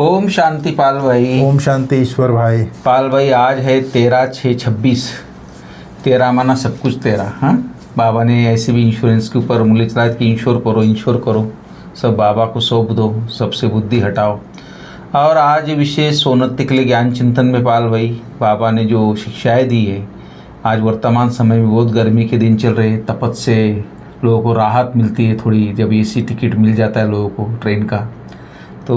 ओम शांति पाल भाई। ओम शांति ईश्वर भाई। पाल भाई आज है 13/6/26। 13 माना सब कुछ 13। हाँ, बाबा ने ऐसे भी इंश्योरेंस के ऊपर मूल्य चलाया कि इंश्योर करो, सब बाबा को सौंप दो, सबसे बुद्धि हटाओ। और आज विशेष सोनत्य के लिए ज्ञान चिंतन में पाल भाई बाबा ने जो शिक्षाएं दी है। आज वर्तमान समय में बहुत गर्मी के दिन चल रहे, तपत से लोगों को राहत मिलती है थोड़ी, जब एसी टिकट मिल जाता है लोगों को ट्रेन का। तो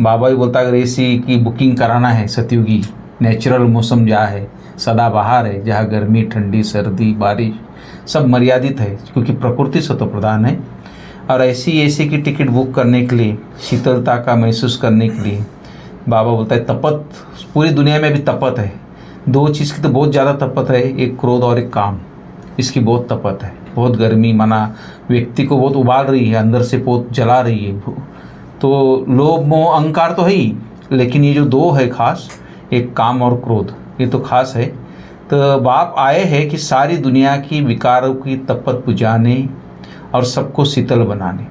बाबा भी बोलता है अगर एसी की बुकिंग कराना है, सतयुगी नेचुरल मौसम जहाँ है, सदाबहार है, जहाँ गर्मी ठंडी सर्दी बारिश सब मर्यादित है, क्योंकि प्रकृति से तो प्रधान है। और ऐसी एसी की टिकट बुक करने के लिए, शीतलता का महसूस करने के लिए बाबा बोलता है तपत, पूरी दुनिया में भी तपत है। दो चीज़ की तो बहुत ज़्यादा तपत है, एक क्रोध और एक काम, इसकी बहुत तपत है। बहुत गर्मी माना व्यक्ति को बहुत उबाल रही है, अंदर से बहुत जला रही है। तो लोभ मोह अहंकार तो है ही, लेकिन ये जो दो है खास, एक काम और क्रोध, ये तो खास है। तो बाप आए हैं कि सारी दुनिया की विकारों की तपत बुझाने और सबको शीतल बनाने।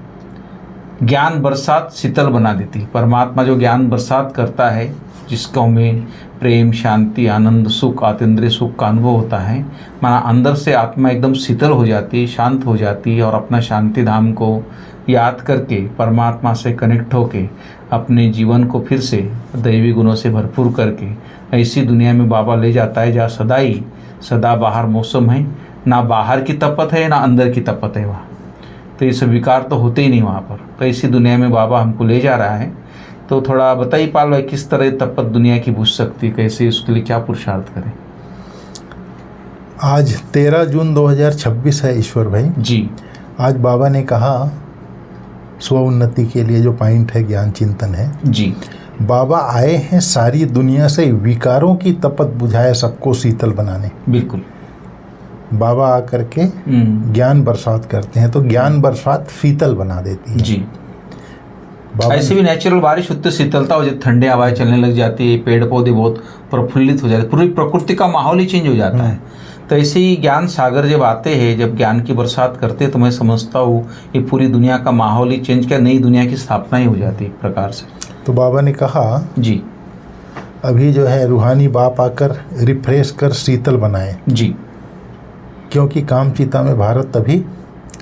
ज्ञान बरसात शीतल बना देती। परमात्मा जो ज्ञान बरसात करता है, जिसको हमें प्रेम शांति आनंद सुख आतेंद्रिय सुख का अनुभव होता है, माना अंदर से आत्मा एकदम शीतल हो जाती है, शांत हो जाती है, और अपना शांति धाम को याद करके परमात्मा से कनेक्ट होके अपने जीवन को फिर से दैवी गुणों से भरपूर करके ऐसी दुनिया में बाबा ले जाता है जहाँ सदा बाहर मौसम है, ना बाहर की तपत है ना अंदर की तपत है वहाँ। तो ये सब विकार तो होते ही नहीं वहाँ पर। तो ऐसी दुनिया में बाबा हमको ले जा रहा है। तो थोड़ा बताइए पाल भाई, किस तरह तपत दुनिया की बुझ सकती है, कैसे उसके लिए क्या पुरुषार्थ करें। आज 13 जून 2026 है ईश्वर भाई जी। आज बाबा ने कहा स्व उन्नति के लिए जो पॉइंट है ज्ञान चिंतन है जी। बाबा आए हैं सारी दुनिया से विकारों की तपत बुझाए सबको शीतल बनाने। बिल्कुल। बाबा आकर के ज्ञान बरसात करते हैं, तो ज्ञान बरसात शीतल बना देती है जी। ऐसे भी नेचुरल बारिश होती है, शीतलता हो जाती, ठंडे हवाएं चलने लग जाती है, पेड़ पौधे बहुत प्रफुल्लित हो जाते, पूरी प्रकृति का माहौल ही चेंज हो जाता है। तो ऐसे ही ज्ञान सागर जब आते हैं, जब ज्ञान की बरसात करते हैं, तो मैं समझता हूँ ये पूरी दुनिया का माहौल ही चेंज कर, नई दुनिया की स्थापना ही हो जाती है एक प्रकार से। तो बाबा ने कहा जी अभी जो है रूहानी बाप आकर रिफ्रेश कर शीतल बनाए जी, क्योंकि कामचिता में भारत अभी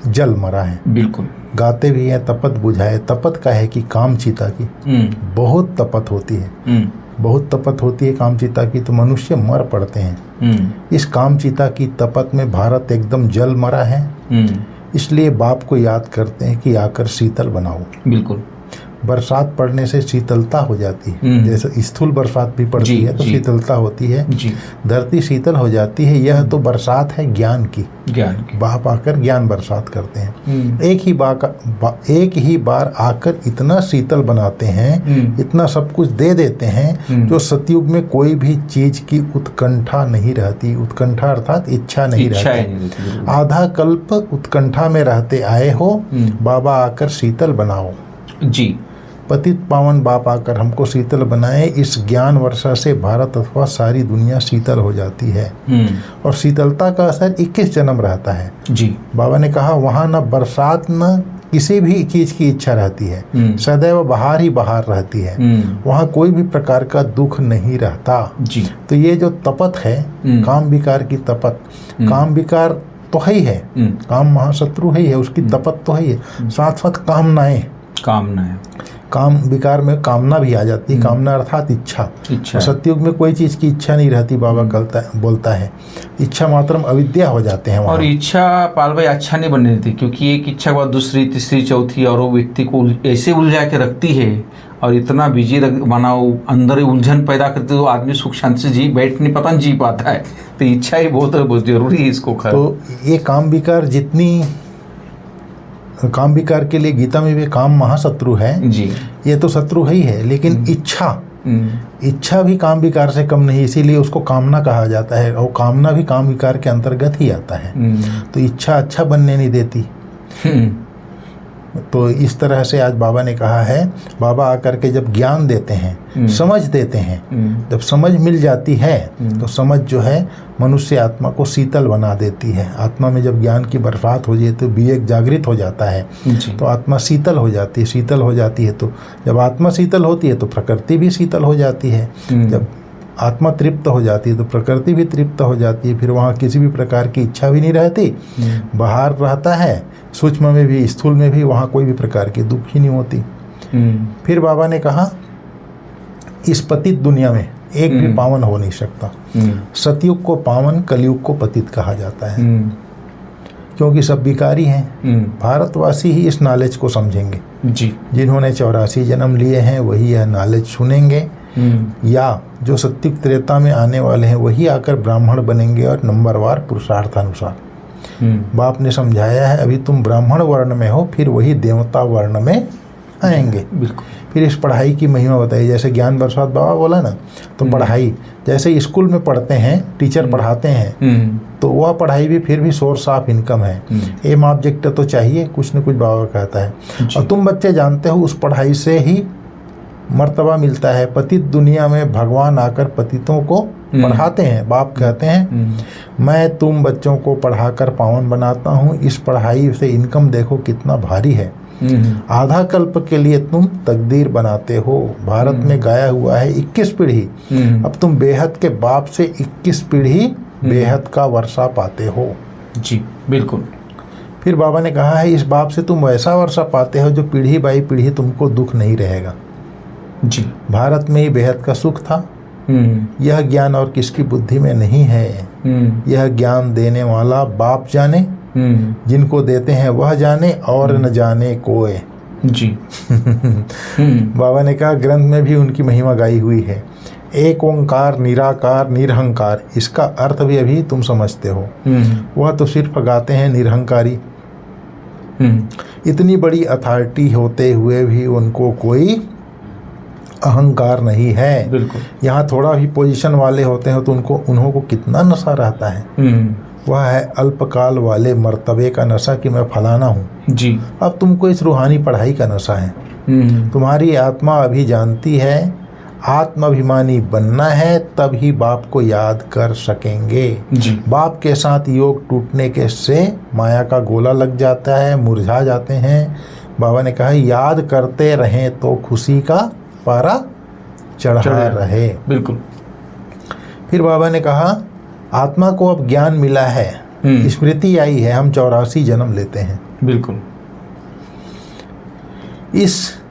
जल मरा है। बिल्कुल। गाते भी हैं तपत बुझाए। तपत का है कि कामचिता की बहुत तपत होती है, बहुत तपत होती है कामचिता की, तो मनुष्य मर पड़ते हैं। इस कामचिता की तपत में भारत एकदम जल मरा है, इसलिए बाप को याद करते हैं कि आकर शीतल बनाओ। बिल्कुल। बरसात पड़ने से शीतलता हो जाती है, जैसे स्थूल बरसात भी पड़ती है तो शीतलता होती है, धरती शीतल हो जाती है। यह तो बरसात है ज्ञान की। बाप आकर ज्ञान बरसात करते हैं। एक ही बार आकर इतना शीतल बनाते हैं, इतना सब कुछ दे देते हैं, जो सतयुग में कोई भी चीज की उत्कंठा नहीं रहती। उत्कंठा अर्थात इच्छा नहीं रहती। आधा कल्प उत्कंठा में रहते आए हो, बाबा आकर शीतल बनाओ जी। पतित पावन बाप आकर हमको शीतल बनाए। इस ज्ञान वर्षा से भारत अथवा सारी दुनिया शीतल हो जाती है, और शीतलता का असर 21 जन्म रहता है जी। बाबा ने कहा वहाँ न बरसात न किसी भी चीज की इच्छा रहती है, सदैव बाहर ही बाहर रहती है। वहाँ कोई भी प्रकार का दुख नहीं रहता जी। तो ये जो तपत है, काम विकार की तपत, काम विकार तो है ही है, काम महाशत्रु है, उसकी तपत तो है, साथ साथ कामनाएं काम विकार में कामना भी आ जाती है। कामना अर्थात इच्छा। तो सतयुग में कोई चीज की इच्छा नहीं रहती। बाबा बोलता है इच्छा मात्रम अविद्या हो जाते हैं। और इच्छा पाल भाई अच्छा नहीं बनने देती, क्योंकि एक इच्छा के बाद दूसरी तीसरी चौथी, और वो व्यक्ति को ऐसे उलझा के रखती है और इतना बिजी माना अंदर उलझन पैदा करती है, तो आदमी सुख शांति से बैठ नहीं पाता, जी पाता है। तो इच्छा ही बहुत जरूरी है इसको। तो ये काम विकार जितनी काम विकार के लिए गीता में भी काम महाशत्रु है जी। ये तो शत्रु ही है, लेकिन इच्छा भी काम विकार से कम नहीं, इसीलिए उसको कामना कहा जाता है, और कामना भी काम विकार के अंतर्गत ही आता है। तो इच्छा अच्छा बनने नहीं देती। तो इस तरह से आज बाबा ने कहा है, बाबा आकर के जब ज्ञान देते हैं, समझ देते हैं, जब समझ मिल जाती है तो समझ जो है मनुष्य आत्मा को शीतल बना देती है। आत्मा में जब ज्ञान की बरसात हो जाए तो विवेक जागृत हो जाता है, तो आत्मा शीतल हो जाती है। शीतल हो जाती है तो जब आत्मा शीतल होती है तो प्रकृति भी शीतल हो जाती है। जब आत्मा तृप्त हो जाती है तो प्रकृति भी तृप्त हो जाती है। फिर वहाँ किसी भी प्रकार की इच्छा भी नहीं रहती, बाहर रहता है, सूक्ष्म में भी स्थूल में भी वहाँ कोई भी प्रकार की दुख ही नहीं होती। फिर बाबा ने कहा इस पतित दुनिया में एक भी पावन हो नहीं सकता। सतयुग को पावन, कलयुग को पतित कहा जाता है, क्योंकि सब विकारी हैं। भारतवासी ही इस नॉलेज को समझेंगे जी। जिन्होंने 84 जन्म लिए हैं वही यह नॉलेज सुनेंगे, या जो सत्युग त्रेता में आने वाले हैं वही आकर ब्राह्मण बनेंगे और नंबरवार पुरुषार्थानुसार। बाप ने समझाया है अभी तुम ब्राह्मण वर्ण में हो, फिर वही देवता वर्ण में आएंगे। बिल्कुल। फिर इस पढ़ाई की महिमा बताई, जैसे ज्ञान बरसात बाबा बोला ना, तो पढ़ाई जैसे स्कूल में पढ़ते हैं, टीचर पढ़ाते हैं, तो वह पढ़ाई भी फिर भी सोर्स ऑफ इनकम है। एम ऑब्जेक्ट तो चाहिए, कुछ न कुछ बाबा कहता है। और तुम बच्चे जानते हो उस पढ़ाई से ही मर्तबा मिलता है। पतित दुनिया में भगवान आकर पतितों को पढ़ाते हैं। बाप कहते हैं मैं तुम बच्चों को पढ़ाकर पावन बनाता हूँ, इस पढ़ाई से इनकम देखो कितना भारी है। आधा कल्प के लिए तुम तकदीर बनाते हो। भारत में गाया हुआ है 21 पीढ़ी, अब तुम बेहद के बाप से 21 पीढ़ी बेहद का वर्षा पाते हो जी। बिल्कुल। फिर बाबा ने कहा है इस बाप से तुम वैसा वर्षा पाते हो जो पीढ़ी बाई पीढ़ी तुमको दुख नहीं रहेगा जी। भारत में ही बेहद का सुख था। यह ज्ञान और किसकी बुद्धि में नहीं है। यह ज्ञान देने वाला बाप जाने, जिनको देते हैं वह जाने और न जाने कोई जी। बाबा ने कहा ग्रंथ में भी उनकी महिमा गाई हुई है। एक ओंकार निराकार निरहंकार, इसका अर्थ भी अभी तुम समझते हो। वह तो सिर्फ गाते हैं निरहंकारी। इतनी बड़ी अथॉरिटी होते हुए भी उनको कोई अहंकार नहीं है। बिल्कुल। यहाँ थोड़ा भी पोजीशन वाले होते हैं तो उन्हों को कितना नशा रहता है। वह है अल्पकाल वाले मर्तबे का नशा कि मैं फलाना हूँ जी। अब तुमको इस रूहानी पढ़ाई का नशा है। तुम्हारी आत्मा अभी जानती है आत्माभिमानी बनना है, तभी बाप को याद कर सकेंगे जी। बाप के साथ योग टूटने के से माया का गोला लग जाता है, मुरझा जाते हैं। बाबा ने कहा याद करते रहें तो खुशी का पारा चढ़ा रहे। बिल्कुल। फिर बाबा ने कहा आत्मा को अब ज्ञान मिला है, स्मृति आई है, हम 84 जन्म लेते हैं। बिल्कुल।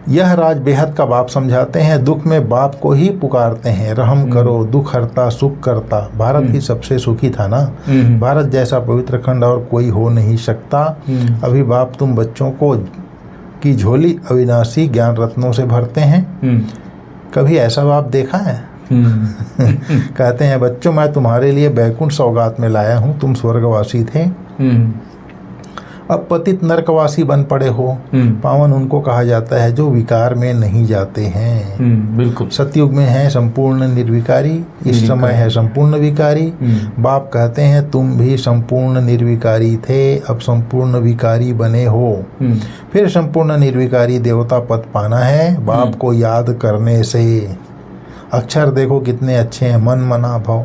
यह राज बेहद का बाप समझाते हैं। दुख में बाप को ही पुकारते हैं, रहम करो, दुख हरता सुख करता। भारत ही सबसे सुखी था ना। भारत जैसा पवित्र खंड और कोई हो नहीं सकता। अभी बाप तुम बच्चों को की झोली अविनाशी ज्ञान रत्नों से भरते हैं। कभी ऐसा बाप देखा है? कहते हैं बच्चों मैं तुम्हारे लिए बैकुंठ सौगात में लाया हूँ, तुम स्वर्गवासी थे, अब पतित नरकवासी बन पड़े हो। पावन उनको कहा जाता है जो विकार में नहीं जाते हैं। बिल्कुल। सतयुग में है संपूर्ण निर्विकारी, इस समय है संपूर्ण विकारी। बाप कहते हैं तुम भी संपूर्ण निर्विकारी थे, अब संपूर्ण विकारी बने हो। फिर संपूर्ण निर्विकारी देवता पद पाना है बाप को याद करने से। अक्षर देखो कितने अच्छे हैं, मन मना भाव।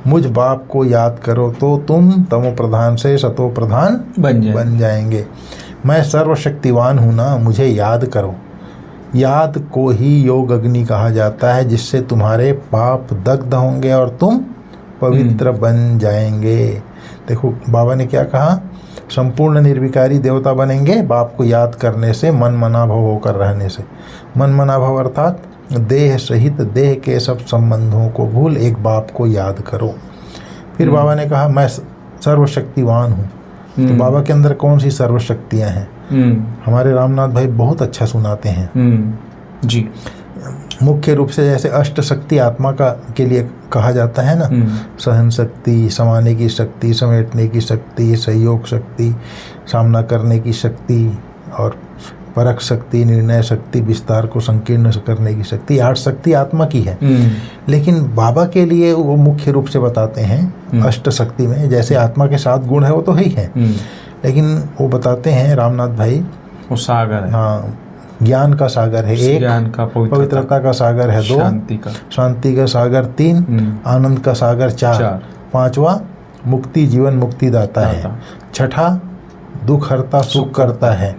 मुझ बाप को याद करो तो तुम तमो प्रधान से सतो प्रधान बन जाएंगे। मैं सर्वशक्तिवान हूँ ना, मुझे याद करो। याद को ही योग अग्नि कहा जाता है, जिससे तुम्हारे पाप दग्ध होंगे और तुम पवित्र बन जाएंगे। देखो बाबा ने क्या कहा, संपूर्ण निर्विकारी देवता बनेंगे बाप को याद करने से, मन मना भाव होकर रहने से। मन मना भाव अर्थात देह सहित देह के सब संबंधों को भूल एक बाप को याद करो। फिर बाबा ने कहा मैं सर्वशक्तिवान हूँ। तो बाबा के अंदर कौन सी सर्वशक्तियाँ हैं? हमारे रामनाथ भाई बहुत अच्छा सुनाते हैं जी। मुख्य रूप से जैसे अष्ट शक्ति आत्मा का के लिए कहा जाता है ना, सहन शक्ति, समाने की शक्ति, समेटने की शक्ति, सहयोग शक्ति, सामना करने की शक्ति, और परख शक्ति, निर्णय शक्ति, विस्तार को संकीर्ण करने की शक्ति। 8 शक्ति आत्मा की है। लेकिन बाबा के लिए वो मुख्य रूप से बताते हैं अष्ट शक्ति में, जैसे आत्मा के 7 गुण है वो तो ही है, लेकिन वो बताते हैं रामनाथ भाई वो सागर है। हाँ, ज्ञान का सागर है एक, ज्ञान का, पवित्रता का सागर है दो, शांति का सागर तीन, आनंद का सागर चार, पांचवा मुक्ति जीवन मुक्ति दाता है, छठा दुख हरता सुख करता है,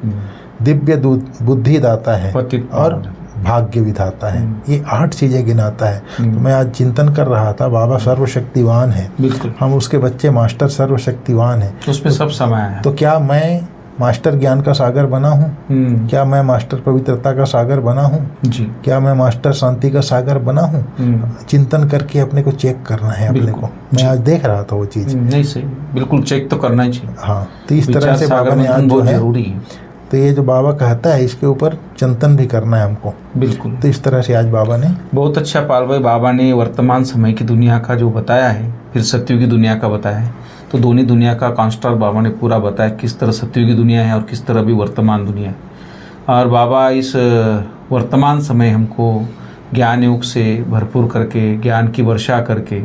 दिव्य बुद्धि दाता है और भाग्य विधाता है। ये 8 चीजें गिनाता है। तो मैं आज चिंतन कर रहा था, बाबा सर्वशक्तिवान है, बिल्कुल, हम उसके बच्चे मास्टर सर्वशक्तिवान है, उसमें सब समाया है। तो क्या मैं मास्टर ज्ञान का सागर बना हूँ? क्या मैं मास्टर पवित्रता का सागर बना हूँ? जी। क्या मैं मास्टर शांति का सागर बना हूँ? चिंतन करके अपने को चेक करना है अपने को। मैं आज देख रहा था वो चीज। नहीं, सही, बिल्कुल चेक तो करना ही चाहिए। हाँ, तो इस तरह से बाबा ने आज जो है, तो ये जो बाबा कहता है इसके ऊपर चिंतन भी करना है हमको। बिल्कुल, तो इस तरह से आज बाबा ने बहुत अच्छा पाल भाई, बाबा ने वर्तमान समय की दुनिया का जो बताया है, फिर सत्युग की दुनिया का बताया है। तो दोनों दुनिया का कॉन्स्ट्रक्ट बाबा ने पूरा बताया, किस तरह सत्युग की दुनिया है और किस तरह भी वर्तमान दुनिया है। और बाबा इस वर्तमान समय हमको ज्ञान योग से भरपूर करके, ज्ञान की वर्षा करके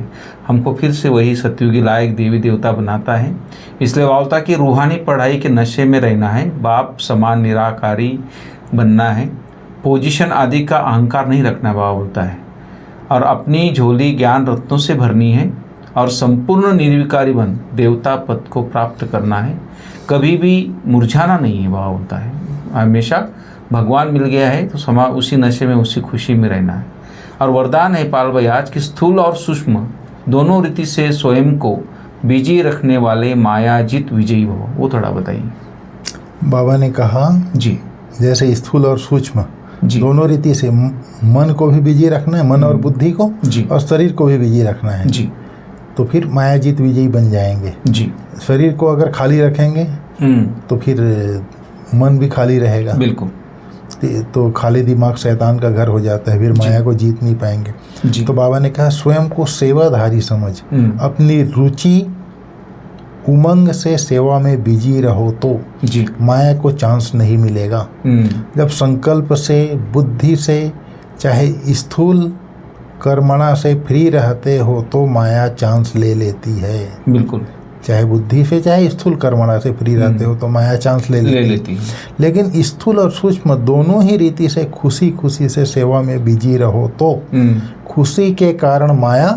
हमको फिर से वही सत्युगी लायक देवी देवता बनाता है। इसलिए बोलता कि रूहानी पढ़ाई के नशे में रहना है, बाप समान निराकारी बनना है, पोजीशन आदि का अहंकार नहीं रखना, बाबा बोलता है, और अपनी झोली ज्ञान रत्नों से भरनी है और संपूर्ण निर्विकारी बन देवता पद को प्राप्त करना है। कभी भी मुरझाना नहीं है, बाबा बोलता है, हमेशा भगवान मिल गया है तो समा उसी नशे में, उसी खुशी में रहना है। और वरदान है पाल भाई आज कि स्थूल और सूक्ष्म दोनों रीति से स्वयं को बिजी रखने वाले मायाजित विजयी भव। वो थोड़ा बताइए। बाबा ने कहा जी, जैसे स्थूल और सूक्ष्म दोनों रीति से मन को भी बिजी रखना है, मन और बुद्धि को जी, और शरीर को भी बिजी रखना है जी। तो फिर मायाजित विजयी बन जाएंगे जी। शरीर को अगर खाली रखेंगे तो फिर मन भी खाली रहेगा। बिल्कुल, तो खाली दिमाग शैतान का घर हो जाता है, फिर माया को जीत नहीं पाएंगे। तो बाबा ने कहा स्वयं को सेवाधारी समझ, अपनी रुचि उमंग से सेवा में बिजी रहो तो जी, माया को चांस नहीं मिलेगा। जब संकल्प से, बुद्धि से, चाहे स्थूल कर्मणा से फ्री रहते हो तो माया चांस ले लेती है। बिल्कुल, चाहे बुद्धि से चाहे स्थूल कर्मणा से फ्री रहते हो तो माया चांस ले लेती है। लेकिन स्थूल और सूक्ष्म दोनों ही रीति से खुशी खुशी से सेवा में बिजी रहो तो खुशी के कारण माया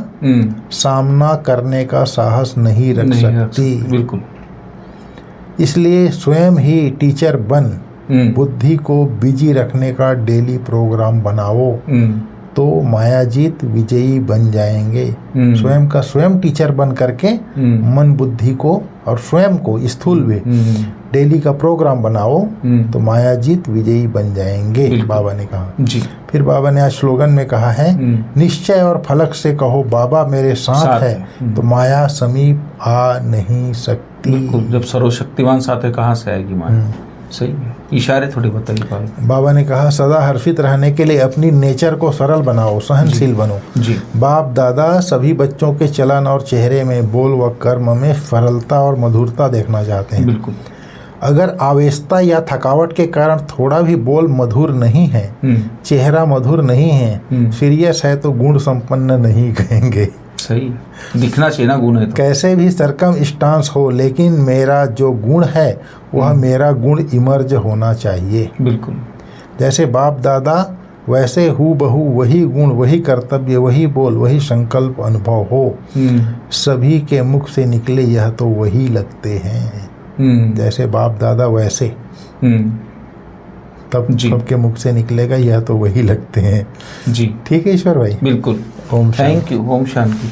सामना करने का साहस नहीं रख सकती। बिल्कुल, इसलिए स्वयं ही टीचर बन बुद्धि को बिजी रखने का डेली प्रोग्राम बनाओ तो मायाजीत विजयी बन जाएंगे। स्वयं का स्वयं टीचर बन करके मन बुद्धि को और स्वयं को स्थूल में डेली का प्रोग्राम बनाओ तो मायाजीत विजयी बन जाएंगे, बाबा ने कहा जी। फिर बाबा ने आज स्लोगन में कहा है, निश्चय और फलक से कहो बाबा मेरे साथ है तो माया समीप आ नहीं सकती। जब सर्वशक्तिवान साथ है कहाँ से आएगी माया? सही है, इशारे थोड़े बताइए। बाबा ने कहा सदा हर्षित रहने के लिए अपनी नेचर को सरल बनाओ, सहनशील बनो जी। बाप दादा सभी बच्चों के चलन और चेहरे में, बोल व कर्म में सरलता और मधुरता देखना चाहते हैं। बिल्कुल, अगर आवेशता या थकावट के कारण थोड़ा भी बोल मधुर नहीं है, चेहरा मधुर नहीं है, सीरियस है तो गुण संपन्न नहीं कहेंगे। सही, दिखना चाहिए ना गुण है तो। कैसे भी सरकम स्टांस हो लेकिन मेरा जो गुण है वह मेरा गुण इमर्ज होना चाहिए। बिल्कुल, जैसे बाप दादा वैसे हूबहू वही गुण, वही कर्तव्य, वही बोल, वही संकल्प अनुभव हो। सभी के मुख से निकले यह तो वही लगते हैं। जैसे बाप दादा वैसे तब सबके मुख से निकलेगा यह तो वही लगते हैं जी। ठीक है ईश्वर भाई, बिल्कुल। Om thank you. Om Shanti.